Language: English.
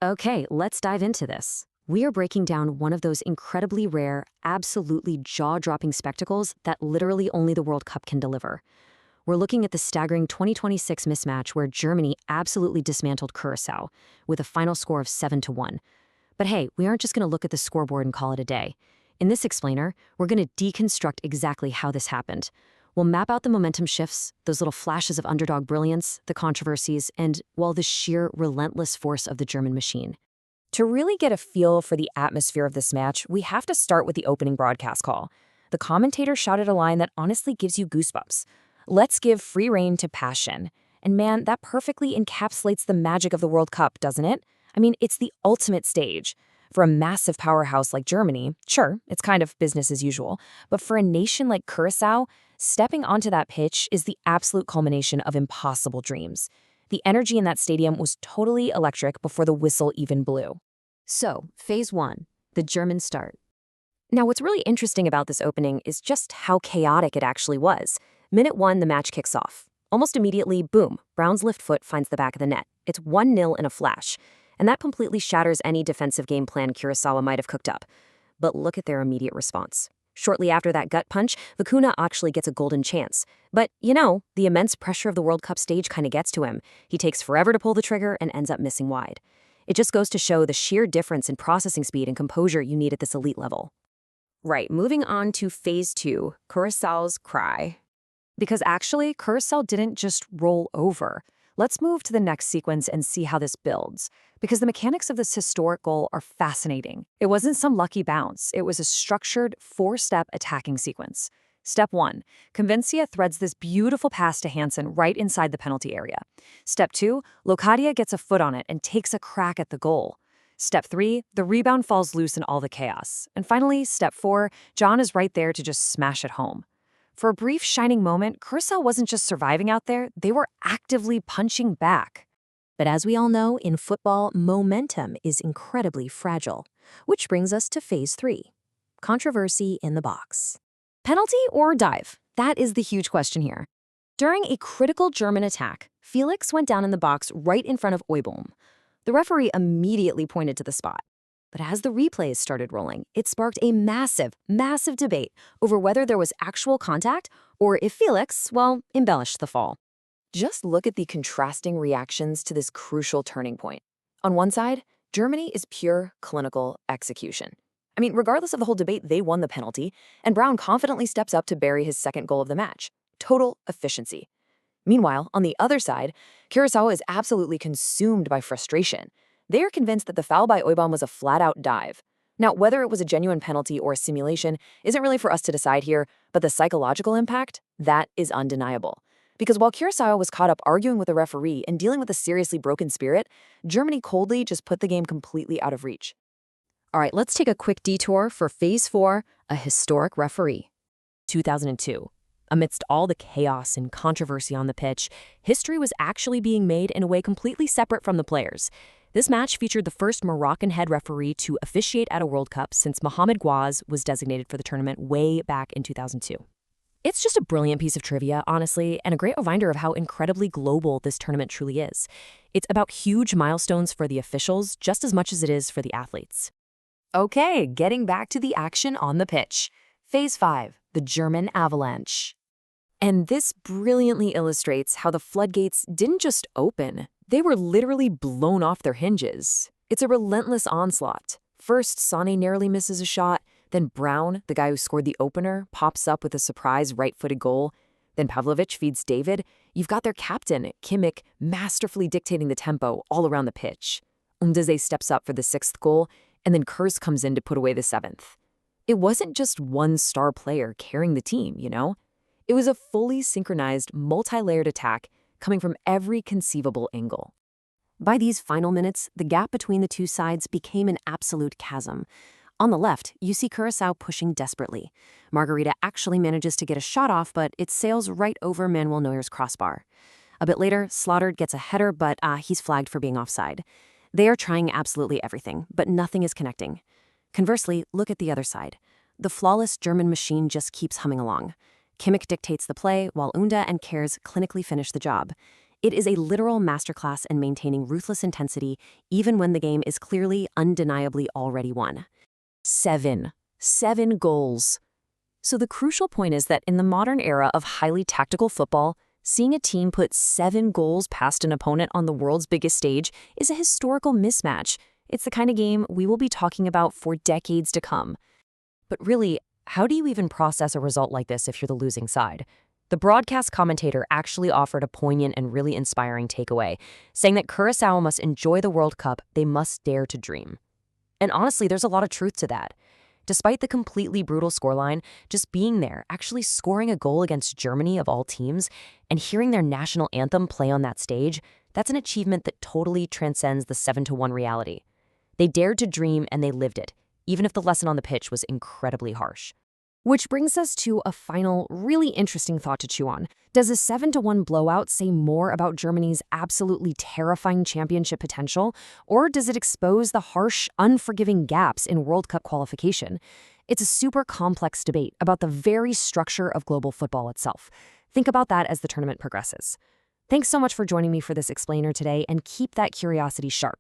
Okay, let's dive into this. We are breaking down one of those incredibly rare, absolutely jaw-dropping spectacles that literally only the World Cup can deliver. We're looking at the staggering 2026 mismatch where Germany absolutely dismantled Curaçao with a final score of 7-1. But hey, we aren't just going to look at the scoreboard and call it a day. In this explainer, we're going to deconstruct exactly how this happened. We'll map out the momentum shifts, those little flashes of underdog brilliance, the controversies, and, well, the sheer relentless force of the German machine. To really get a feel for the atmosphere of this match, we have to start with the opening broadcast call. The commentator shouted a line that honestly gives you goosebumps. Let's give free rein to passion. And man, that perfectly encapsulates the magic of the World Cup, doesn't it? I mean, it's the ultimate stage. For a massive powerhouse like Germany, sure, it's kind of business as usual, but for a nation like Curaçao, stepping onto that pitch is the absolute culmination of impossible dreams. The energy in that stadium was totally electric before the whistle even blew. So, Phase 1, the German start. Now, what's really interesting about this opening is just how chaotic it actually was. Minute 1, the match kicks off. Almost immediately, boom, Brown's left foot finds the back of the net. It's 1-0 in a flash. And that completely shatters any defensive game plan Curaçao might have cooked up. But look at their immediate response. Shortly after that gut punch, Vicuna actually gets a golden chance. But, the immense pressure of the World Cup stage kind of gets to him. He takes forever to pull the trigger and ends up missing wide. It just goes to show the sheer difference in processing speed and composure you need at this elite level. Right, moving on to Phase 2, Curaçao's cry. Because actually, Curaçao didn't just roll over. Let's move to the next sequence and see how this builds, because the mechanics of this historic goal are fascinating. It wasn't some lucky bounce. It was a structured, four-step attacking sequence. Step 1, Convencia threads this beautiful pass to Hansen right inside the penalty area. Step 2, Locadia gets a foot on it and takes a crack at the goal. Step 3, the rebound falls loose in all the chaos. And finally, Step 4, John is right there to just smash it home. For a brief shining moment, Curaçao wasn't just surviving out there, they were actively punching back. But as we all know, in football, momentum is incredibly fragile. Which brings us to Phase 3, controversy in the box. Penalty or dive? That is the huge question here. During a critical German attack, Felix went down in the box right in front of Oibom. The referee immediately pointed to the spot. But as the replays started rolling, it sparked a massive, massive debate over whether there was actual contact or if Felix, well, embellished the fall. Just look at the contrasting reactions to this crucial turning point. On one side, Germany is pure clinical execution. I mean, regardless of the whole debate, they won the penalty, and Brown confidently steps up to bury his second goal of the match. Total efficiency. Meanwhile, on the other side, Curaçao is absolutely consumed by frustration. They are convinced that the foul by Oibom was a flat-out dive. Now, whether it was a genuine penalty or a simulation isn't really for us to decide here, but the psychological impact, that is undeniable. Because while Curaçao was caught up arguing with the referee and dealing with a seriously broken spirit, Germany coldly just put the game completely out of reach. All right, let's take a quick detour for Phase 4, a historic referee. 2002. Amidst all the chaos and controversy on the pitch, history was actually being made in a way completely separate from the players. This match featured the first Moroccan head referee to officiate at a World Cup since Mohamed Gouaz was designated for the tournament way back in 2002. It's just a brilliant piece of trivia, honestly, and a great reminder of how incredibly global this tournament truly is. It's about huge milestones for the officials just as much as it is for the athletes. Okay, getting back to the action on the pitch. Phase 5, the German avalanche. And this brilliantly illustrates how the floodgates didn't just open, they were literally blown off their hinges. It's a relentless onslaught. First, Sané narrowly misses a shot, then Brown, the guy who scored the opener, pops up with a surprise right-footed goal. Then Pavlovic feeds David. You've got their captain, Kimmich, masterfully dictating the tempo all around the pitch. Umdeze steps up for the 6th goal, and then Kurz comes in to put away the 7th. It wasn't just one star player carrying the team, It was a fully synchronized, multi-layered attack coming from every conceivable angle. By these final minutes, the gap between the two sides became an absolute chasm. On the left, you see Curaçao pushing desperately. Margarita actually manages to get a shot off, but it sails right over Manuel Neuer's crossbar. A bit later, Slaughtered gets a header, but he's flagged for being offside. They are trying absolutely everything, but nothing is connecting. Conversely, look at the other side. The flawless German machine just keeps humming along. Kimmich dictates the play, while Unda and Kers clinically finish the job. It is a literal masterclass in maintaining ruthless intensity, even when the game is clearly, undeniably already won. 7 goals. So the crucial point is that in the modern era of highly tactical football, seeing a team put 7 goals past an opponent on the world's biggest stage is a historical mismatch. It's the kind of game we will be talking about for decades to come. But really, how do you even process a result like this if you're the losing side? The broadcast commentator actually offered a poignant and really inspiring takeaway, saying that Curaçao must enjoy the World Cup, they must dare to dream. And honestly, there's a lot of truth to that. Despite the completely brutal scoreline, just being there, actually scoring a goal against Germany of all teams, and hearing their national anthem play on that stage, that's an achievement that totally transcends the 7-1 reality. They dared to dream and they lived it, even if the lesson on the pitch was incredibly harsh. Which brings us to a final, really interesting thought to chew on. Does a 7-1 blowout say more about Germany's absolutely terrifying championship potential, or does it expose the harsh, unforgiving gaps in World Cup qualification? It's a super complex debate about the very structure of global football itself. Think about that as the tournament progresses. Thanks so much for joining me for this explainer today, and keep that curiosity sharp.